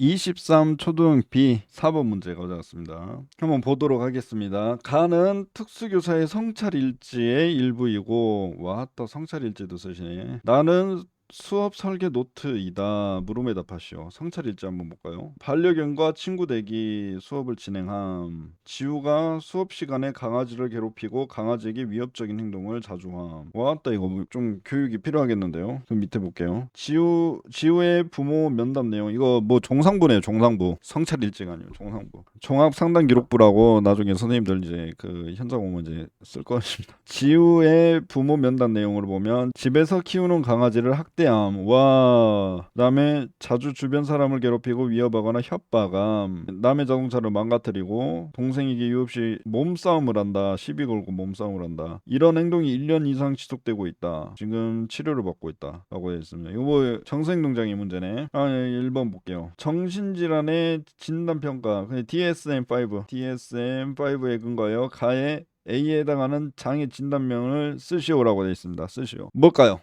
23 초등 B 4번 문제 가져왔습니다. 한번 보도록 하겠습니다. 가는 특수교사의 성찰일지의 일부이고, 와, 또 성찰일지도 쓰시네. 나는 수업 설계 노트이다. 물음에 답하시오. 성찰일지 한번 볼까요? 반려견과 친구 대기 수업을 진행함. 지우가 수업 시간에 강아지를 괴롭히고 강아지에게 위협적인 행동을 자주 함. 와따 이거 좀 교육이 필요하겠는데요. 그럼 밑에 볼게요. 지우의 부모 면담 내용. 이거 뭐 종상부네요. 종상부. 성찰일지가 아니고 종상부. 종합 상담 기록부라고 나중에 선생님들 이제 그 현장 오면 이제 쓸 것입니다. 지우의 부모 면담 내용을 보면 집에서 키우는 강아지를 학대함. 와. 그다음에 자주 주변 사람을 괴롭히고 위협하거나 협박함. 남의 자동차를 망가뜨리고 동생에게 이유 없이 몸싸움을 한다. 시비 걸고 몸싸움을 한다. 이런 행동이 1년 이상 지속되고 있다. 지금 치료를 받고 있다. 라고 되어 있습니다. 이거 뭐 정서행동장애 문제네. 1번 볼게요. 정신질환의 진단평가. DSM-5. DSM-5에 근거하여 가해 A에 해당하는 장애 진단명을 쓰시오라고 되어 있습니다. 쓰시오. 뭘까요?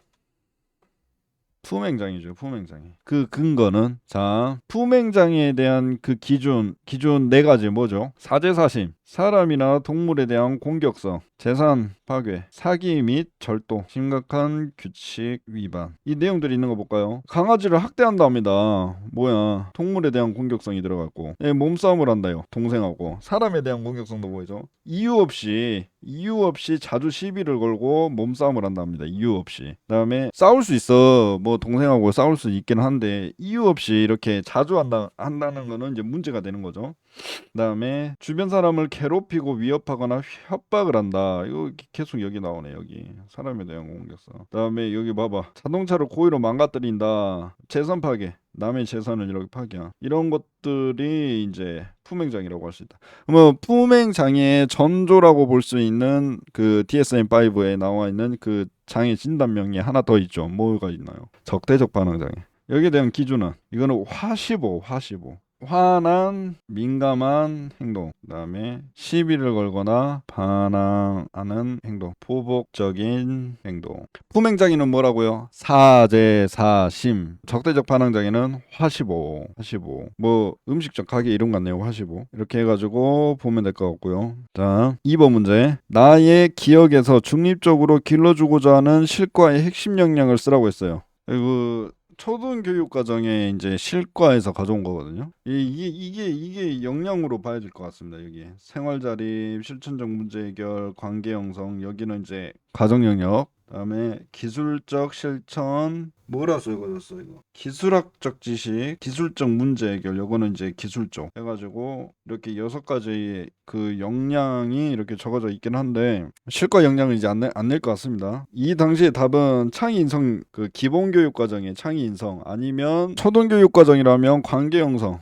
품행장애죠. 품행장애. 그 근거는 자, 품행장애에 대한 그 기준 네 가지 뭐죠? 사죄사심, 사람이나 동물에 대한 공격성, 재산 파괴, 사기 및 절도, 심각한 규칙 위반. 이 내용들이 있는 거 볼까요? 강아지를 학대한답니다. 뭐야? 동물에 대한 공격성이 들어갔고, 몸싸움을 한다요. 동생하고. 사람에 대한 공격성도 보이죠? 이유 없이 자주 시비를 걸고 몸싸움을 한답니다. 이유 없이. 그다음에 싸울 수 있어. 뭐 동생하고 싸울 수 있긴 한데 이유 없이 이렇게 자주 한다는 거는 이제 문제가 되는 거죠. 그다음에 주변 사람을 괴롭히고 위협하거나 협박을 한다. 이거 계속 여기 나오네. 여기 사람에 대한 공격성. 그다음에 여기 봐봐. 자동차를 고의로 망가뜨린다. 재산 파괴. 남의 재산을 이렇게 파괴한 이런 것들이 이제 품행장애라고 할 수 있다. 그러면 품행장애의 전조라고 볼 수 있는 그 DSM-5에 나와 있는 그 장애 진단명이 하나 더 있죠. 뭐가 있나요? 적대적 반응장애. 여기에 대한 기준은 이거는 화시보. 화난 민감한 행동, 그다음에 시비를 걸거나 반항하는 행동, 보복적인 행동. 품행장애는 뭐라고요? 사죄사심. 적대적 반항장애는 화시보. 뭐 음식점 가게 이름 같네요. 화시보. 이렇게 해가지고 보면 될 것 같고요. 자, 2번 문제. 나의 기억에서 중립적으로 길러주고자 하는 실과의 핵심 역량을 쓰라고 했어요. 그리고 초등교육과정에 이제 실과에서 가져온 거거든요. 이게 역량으로 봐야 될 것 같습니다. 여기 생활자립, 실천적 문제 해결, 관계 형성. 여기는 이제 가정 영역. 그다음에 기술적 실천. 뭐라 써있어요 이거? 기술학적 지식, 기술적 문제 해결. 요거는 이제 기술 쪽 해가지고 이렇게 6가지 그 역량이 이렇게 적어져 있긴 한데 실과 역량은 이제 안 낼 것 같습니다. 이 당시의 답은 창의 인성, 그 기본교육 과정의 창의 인성, 아니면 초등교육 과정이라면 관계 형성,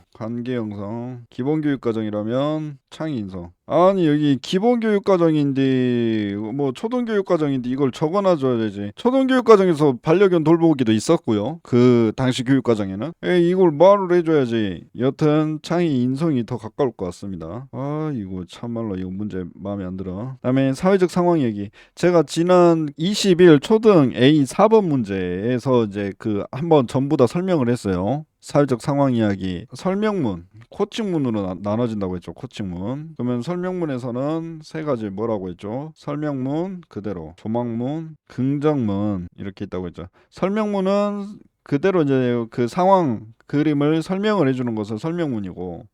기본교육 과정이라면 창의 인성. 아니 여기 기본교육 과정인데 뭐 초등교육 과정인데 이걸 적어놔줘야 되지. 초등교육 과정에서 반려견 돌보기도 있었고요. 그 당시 교육 과정에는 이걸 말을 해줘야지. 여튼 창의 인성이 더 가까울 것 같습니다. 아 이거 참말로 이거 문제 마음에 안 들어. 그다음에 사회적 상황 얘기. 제가 지난 20일 초등 A 4번 문제에서 이제 그 한번 전부 다 설명을 했어요. 사회적 상황 이야기. 설명문, 코칭문으로 나눠진다고 했죠. 코칭문. 그러면 설명문에서는 3가지 뭐라고 했죠? 설명문 그대로, 조망문, 긍정문 이렇게 있다고 했죠. 설명문은 그대로 이제 그 상황 그림을 설명을 해주는 것은 설명문이고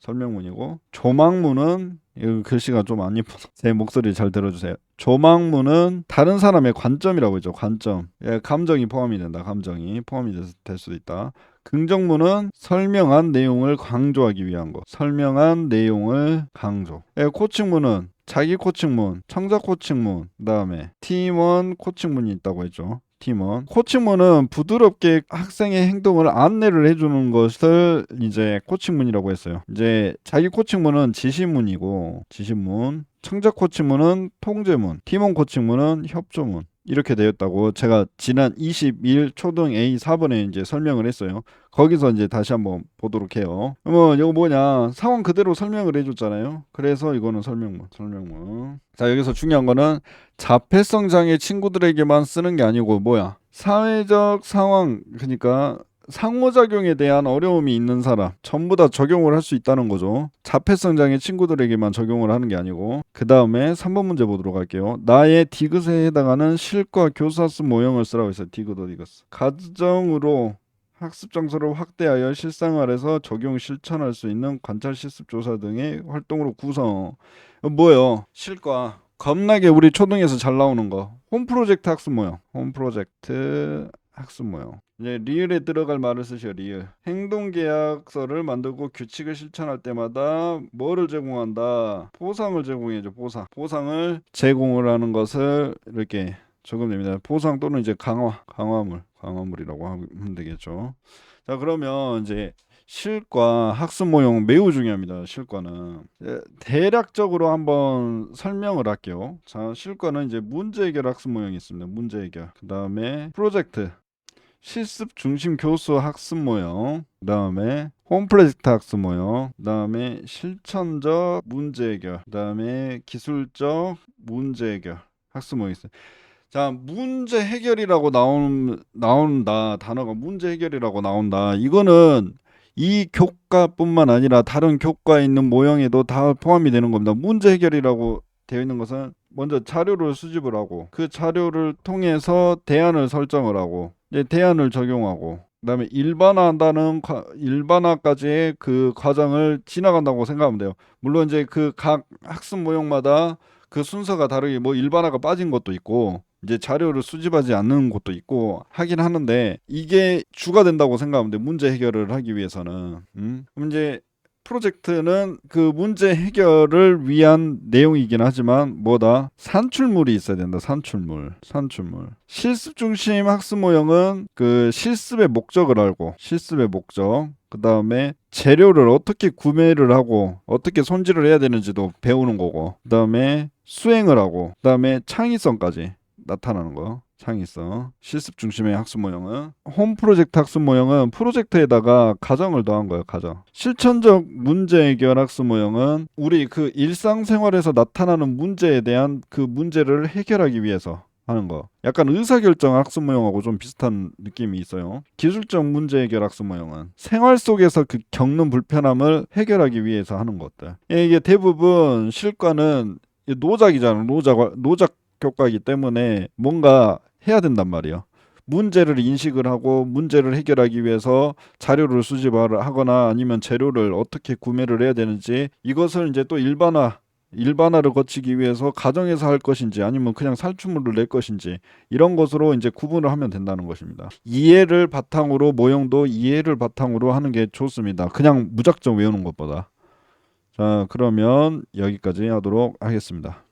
조망문은 이 글씨가 좀 안 예뻐서 제 목소리 잘 들어주세요. 조망문은 다른 사람의 관점이라고 했죠. 관점. 감정이 포함이 된다. 감정이 포함이 될 수도 있다. 긍정문은 설명한 내용을 강조하기 위한 거. 설명한 내용을 강조. 코칭문은 자기 코칭문, 청자 코칭문, 그다음에 팀원 코칭문이 있다고 했죠. 팀원. 코칭문은 부드럽게 학생의 행동을 안내를 해주는 것을 이제 코칭문이라고 했어요. 이제 자기 코칭문은 지시문이고, 청자 코칭문은 통제문, 팀원 코칭문은 협조문. 이렇게 되었다고 제가 지난 20일 초등 A 4번에 이제 설명을 했어요. 거기서 이제 다시 한번 보도록 해요. 그러면 이거 뭐냐, 상황 그대로 설명을 해줬잖아요. 그래서 이거는 설명문. 자, 여기서 중요한 거는 자폐성 장애 친구들에게만 쓰는 게 아니고 뭐야, 사회적 상황, 그러니까 상호작용에 대한 어려움이 있는 사람 전부 다 적용을 할 수 있다는 거죠. 자폐성 장애 친구들에게만 적용을 하는 게 아니고. 그 다음에 3번 문제 보도록 할게요. 나의 디귿에 해당하는 실과 교사수 모형을 쓰라고 했어요. 디귿 디귿. 가정으로 학습 장소를 확대하여 실생활에서 적용 실천할 수 있는 관찰 실습 조사 등의 활동으로 구성. 뭐예요? 실과. 겁나게 우리 초등에서 잘 나오는 거. 홈 프로젝트 학습 모형. 홈 프로젝트 학습 모형. 이제 리을에 들어갈 말을 쓰셔. 리을. 행동 계약서를 만들고 규칙을 실천할 때마다 뭐를 제공한다? 보상을 제공해줘. 보상을 제공을 하는 것을 이렇게 적으면 됩니다. 보상 또는 이제 강화물이라고 하면 되겠죠. 자, 그러면 이제 실과 학습 모형 매우 중요합니다. 실과는 대략적으로 한번 설명을 할게요. 자, 실과는 이제 문제 해결 학습 모형이 있습니다. 문제 해결. 그 다음에 프로젝트, 실습 중심 교수 학습 모형, 그 다음에 홈 프로젝트 학습 모형, 그 다음에 실천적 문제 해결, 그 다음에 기술적 문제 해결 학습 모형이 있어요. 자, 문제 해결이라고 나온다. 단어가 문제 해결이라고 나온다. 이거는 이 교과뿐만 아니라 다른 교과에 있는 모형에도 다 포함이 되는 겁니다. 문제 해결이라고 되어 있는 것은 먼저 자료를 수집을 하고 그 자료를 통해서 대안을 설정을 하고 이제 대안을 적용하고 그다음에 일반화까지의 그 과정을 지나간다고 생각하면 돼요. 물론 이제 그 각 학습 모형마다 그 순서가 다르게 뭐 일반화가 빠진 것도 있고 이제 자료를 수집하지 않는 것도 있고 하긴 하는데 이게 주가 된다고 생각하면 돼. 문제 해결을 하기 위해서는. 그럼 이제 프로젝트는 그 문제 해결을 위한 내용이긴 하지만 뭐다? 산출물이 있어야 된다. 산출물. 실습 중심 학습 모형은 그 실습의 목적을 알고 실습의 목적 그 다음에 재료를 어떻게 구매를 하고 어떻게 손질을 해야 되는지도 배우는 거고 그 다음에 수행을 하고 그 다음에 창의성까지 나타나는 거. 창의성. 실습 중심의 학습 모형은 홈 프로젝트 학습 모형은 프로젝트에다가 가정을 더한 거예요. 가정. 실천적 문제 해결 학습 모형은 우리 그 일상생활에서 나타나는 문제에 대한 그 문제를 해결하기 위해서 하는 거. 약간 의사결정 학습 모형하고 좀 비슷한 느낌이 있어요. 기술적 문제 해결 학습 모형은 생활 속에서 그 겪는 불편함을 해결하기 위해서 하는 것들. 이게 대부분 실과는 노작이잖아. 노작 교과이기 때문에 뭔가 해야 된단 말이에요. 문제를 인식을 하고 문제를 해결하기 위해서 자료를 수집하거나 아니면 재료를 어떻게 구매를 해야 되는지 이것을 이제 또 일반화를 거치기 위해서 가정에서 할 것인지 아니면 그냥 산출물을 낼 것인지 이런 것으로 이제 구분을 하면 된다는 것입니다. 이해를 바탕으로 모형도 이해를 바탕으로 하는 게 좋습니다. 그냥 무작정 외우는 것보다. 자, 그러면 여기까지 하도록 하겠습니다.